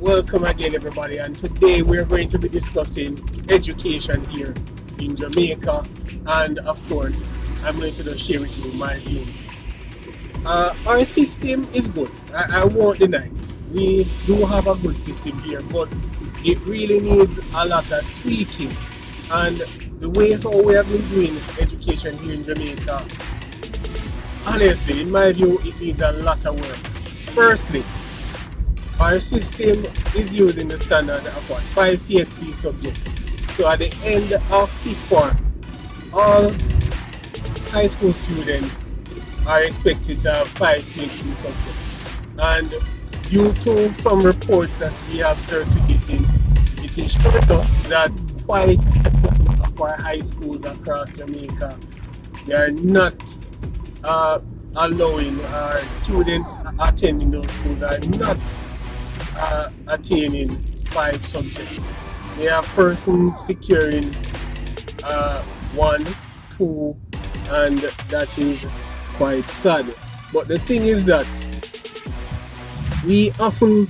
Welcome again, everybody, and today we're going to be discussing education here in Jamaica, and of course, I'm going to just share with you my views. Our system is good. I won't deny it. We do have a good system here, but it really needs a lot of tweaking. And the way how we have been doing education here in Jamaica, honestly, in my view, it needs a lot of work. Firstly, our system is using the standard of what? 5 CXC subjects. So at the end of fifth form, all high school students are expected to have 5 CXC subjects. And due to some reports that we have circulating, it is showing us that quite a number of our high schools across Jamaica, they are not allowing our students attending those schools are not attaining 5 subjects. They have persons securing 1, 2, and that is quite sad. But the thing is that we often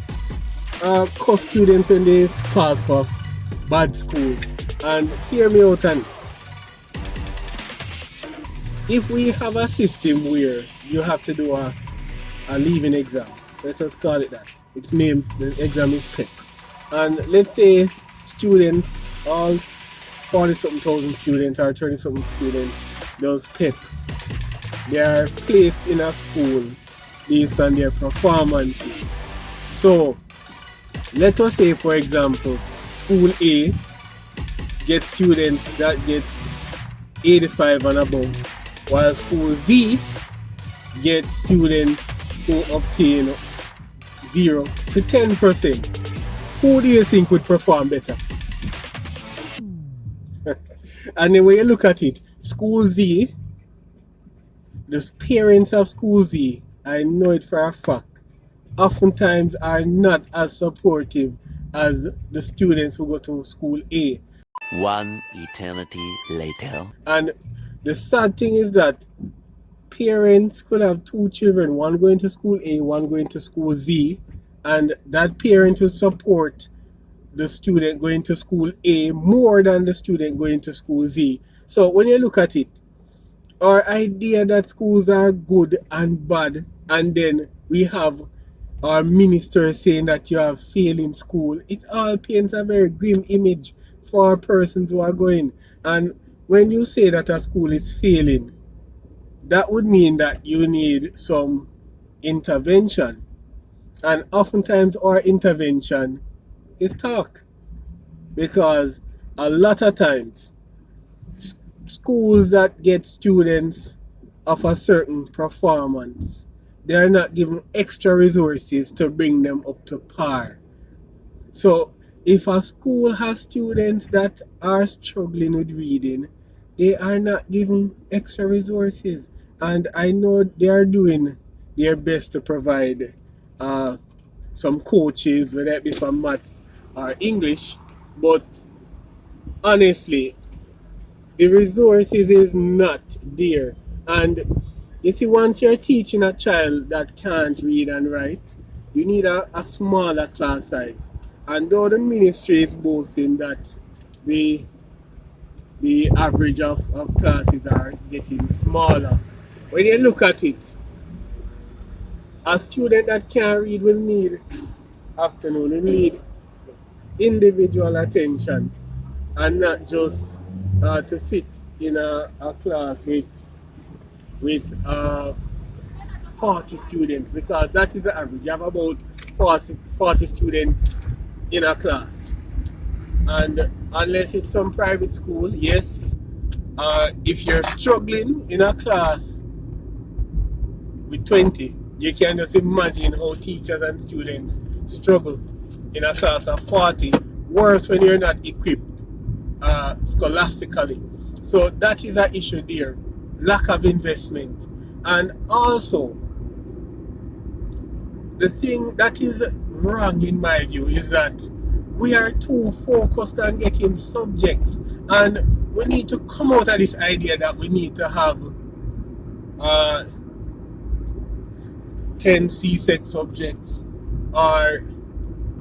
call students when they pass for bad schools. And hear me out on this. If we have a system where you have to do a leaving exam, let's just call it that. Its name, the exam is PEP. And let's say students, all 40-something thousand students or 30-something students, does PEP. They are placed in a school based on their performances. So, let us say, for example, school A gets students that get 85 and above, while school Z gets students who obtain 0 to 10%. Who do you think would perform better? And then when you look at it, school Z, the parents of school Z, I know it for a fact, oftentimes are not as supportive as the students who go to school A. One eternity later. And the sad thing is that parents could have 2 children, one going to school A, one going to school Z, and that parent would support the student going to school A more than the student going to school Z. So when you look at it, our idea that schools are good and bad, and then we have our minister saying that you have failed in school, it all paints a very grim image for persons who are going. And when you say that a school is failing, that would mean that you need some intervention. And oftentimes our intervention is talk. Because a lot of times, schools that get students of a certain performance, they are not given extra resources to bring them up to par. So if a school has students that are struggling with reading, they are not given extra resources. And I know they are doing their best to provide some coaches, whether it be for maths or English, but honestly, the resources is not there. And you see, once you're teaching a child that can't read and write, you need a smaller class size. And though the ministry is boasting that the average of classes are getting smaller, when you look at it, a student that can't read will need will need individual attention, and not just to sit in a class with 40 students, because that is the average. You have about 40 students in a class. And unless it's some private school, yes, if you're struggling in a class with 20, you can just imagine how teachers and students struggle in a class of 40. Worse when you're not equipped scholastically. So that is an issue there. Lack of investment. And also, the thing that is wrong in my view is that we are too focused on getting subjects, and we need to come out of this idea that we need to have 10 CSEC subjects, or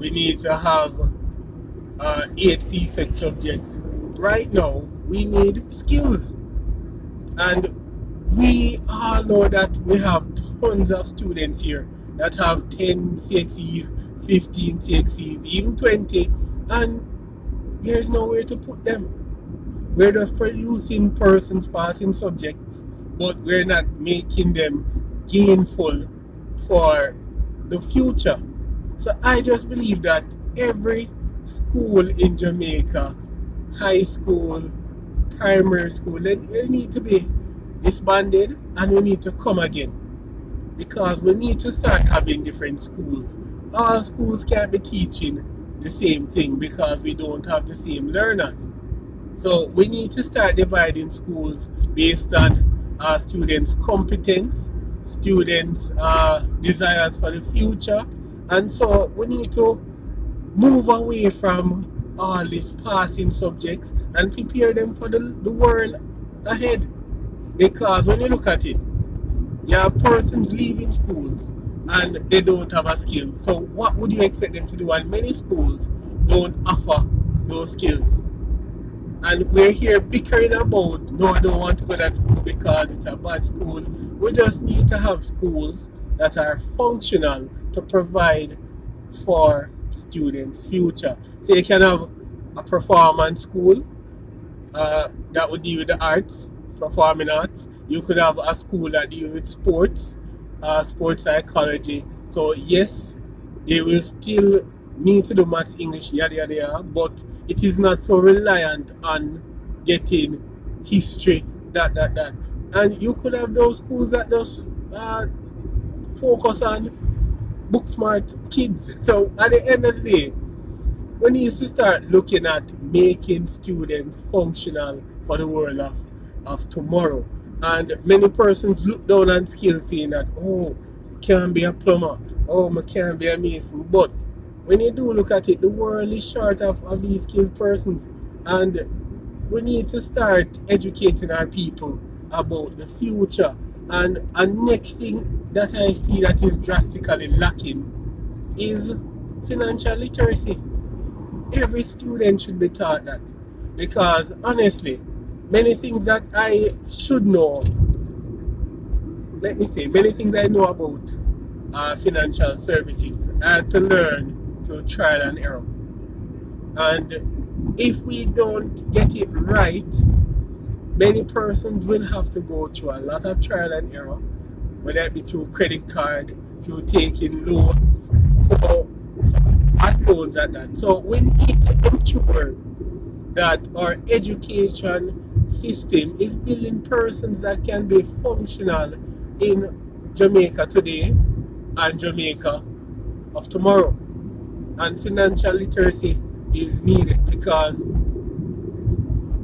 We need to have 8 C subjects. Right now, we need skills. And we all know that we have tons of students here that have 10 CXEs, 15 CXEs, even 20, and there's nowhere to put them. We're just producing persons passing subjects, but we're not making them gainful for the future. So I just believe that every school in Jamaica, high school, primary school, they need to be disbanded and we need to come again because we need to start having different schools. All schools can't be teaching the same thing because we don't have the same learners. So we need to start dividing schools based on students' competence, students' desires for the future, and so we need to move away from all these passing subjects and prepare them for the world ahead. Because when you look at it, you have persons leaving schools and they don't have a skill. So what would you expect them to do? And many schools don't offer those skills. And we're here bickering about, no, I don't want to go to that school because it's a bad school. We just need to have schools that are functional to provide for students' future. So you can have a performance school that would deal with the arts, performing arts. You could have a school that deal with sports, sports psychology. So yes, they will still need to do maths, English, yada yada yada, but it is not so reliant on getting history, that. And you could have those schools that just focus on book smart kids. So at the end of the day, we need to start looking at making students functional for the world of tomorrow. And many persons look down on skills saying that, oh, I can't be a plumber, oh, I can't be a mason. But when you do look at it, the world is short of these skilled persons. And we need to start educating our people about the future. And next thing that I see that is drastically lacking is financial literacy. Every student should be taught that. Because honestly, many things that I should know, let me say, many things I know about financial services, I had to learn through trial and error. And if we don't get it right, many persons will have to go through a lot of trial and error, whether it be through credit card, through taking loans, so at loans at that. So we need to ensure that our education system is building persons that can be functional in Jamaica today and Jamaica of tomorrow. And financial literacy is needed because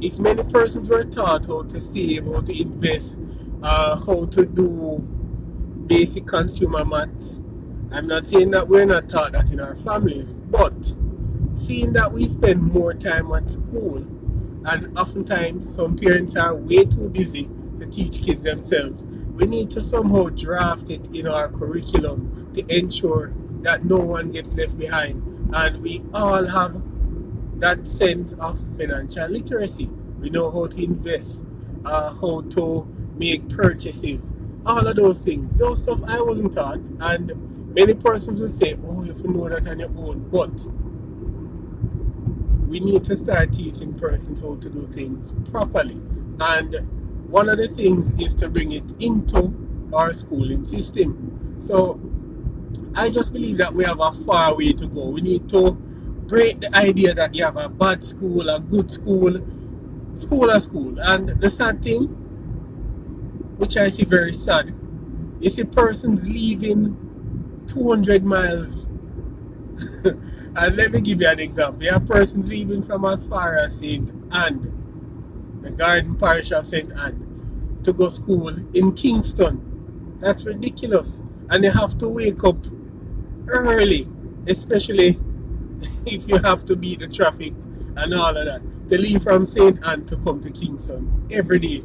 if many persons were taught how to save, how to invest, how to do basic consumer maths, I'm not saying that we're not taught that in our families, but seeing that we spend more time at school, and oftentimes some parents are way too busy to teach kids themselves, we need to somehow draft it in our curriculum to ensure that no one gets left behind. And we all have that sense of financial literacy. We know how to invest, how to make purchases, all of those things. Those stuff I wasn't taught, and many persons will say, oh, you have to know that on your own. But we need to start teaching persons how to do things properly. And one of the things is to bring it into our schooling system. So I just believe that we have a far way to go. We need to break the idea that you have a bad school, a good school, school or school. And the sad thing, which I see very sad, you see persons leaving 200 miles. And let me give you an example. You have persons leaving from as far as St. Anne, the Garden Parish of St. Anne, to go school in Kingston. That's ridiculous. And they have to wake up early, especially if you have to beat the traffic and all of that, to leave from St. Anne to come to Kingston every day.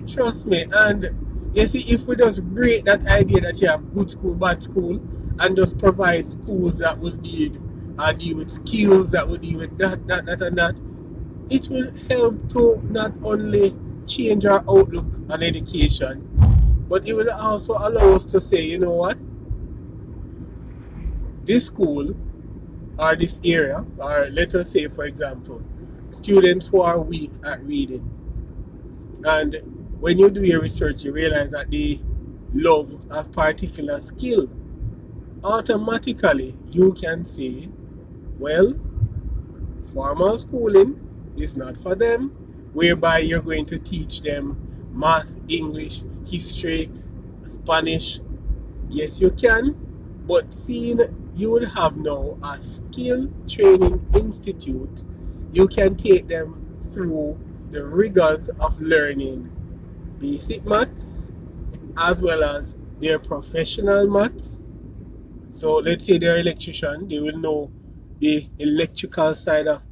Trust me. And you see, if we just break that idea that you have good school, bad school, and just provide schools that will need or deal with skills that will deal with that, and that. It will help to not only change our outlook on education, but it will also allow us to say, you know what, this school or this area, or let us say, for example, students who are weak at reading, and when you do your research, you realize that they love a particular skill. Automatically, you can say, well, formal schooling is not for them, whereby you're going to teach them math, English, history, Spanish. Yes, you can, but seeing you would have now a skill training institute, you can take them through the rigors of learning basic maths as well as their professional maths. So let's say they're electrician, they will know the electrical side of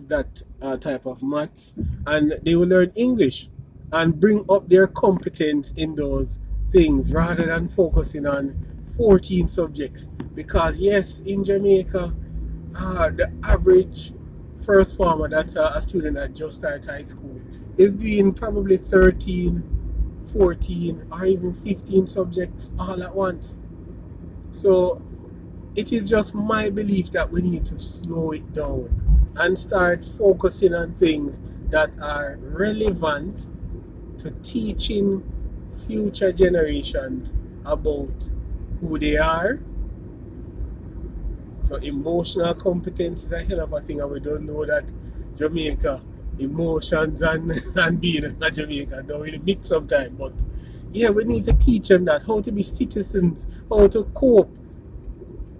that type of maths, and they will learn English and bring up their competence in those things rather than focusing on 14 subjects. Because yes, in Jamaica, the average first former, that's a student that just started high school, is doing probably 13, 14, or even 15 subjects all at once. So it is just my belief that we need to slow it down and start focusing on things that are relevant to teaching future generations about who they are. So emotional competence is a hell of a thing, and we don't know that Jamaica, emotions and being a Jamaican don't really mix sometimes. But yeah, we need to teach them that, how to be citizens, how to cope.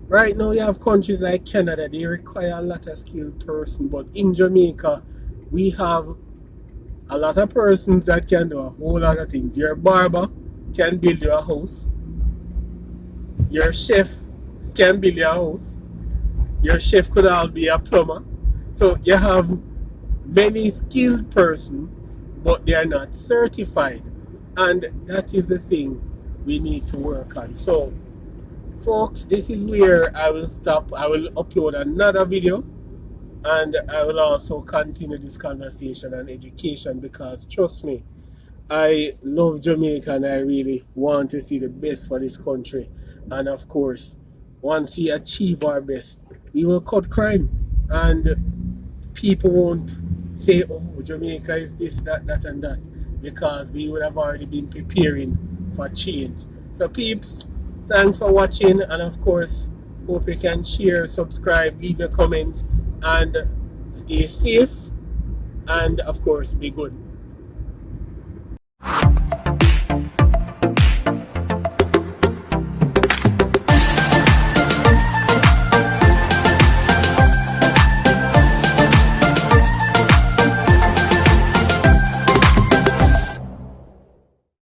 Right now you have countries like Canada, they require a lot of skilled person, but in Jamaica we have a lot of persons that can do a whole lot of things. Your barber can build you a house. Your chef can build you a house. Your chef could all be a plumber. So you have many skilled persons, but they are not certified. And that is the thing we need to work on. So folks, this is where I will stop. I will upload another video, and I will also continue this conversation on education, because trust me, I love Jamaica and I really want to see the best for this country. And of course, once we achieve our best, we will cut crime, and people won't say, oh, Jamaica is this, that, and that, because we would have already been preparing for change. So peeps, thanks for watching, and of course, hope you can share, subscribe, leave your comments, and stay safe, and of course, be good.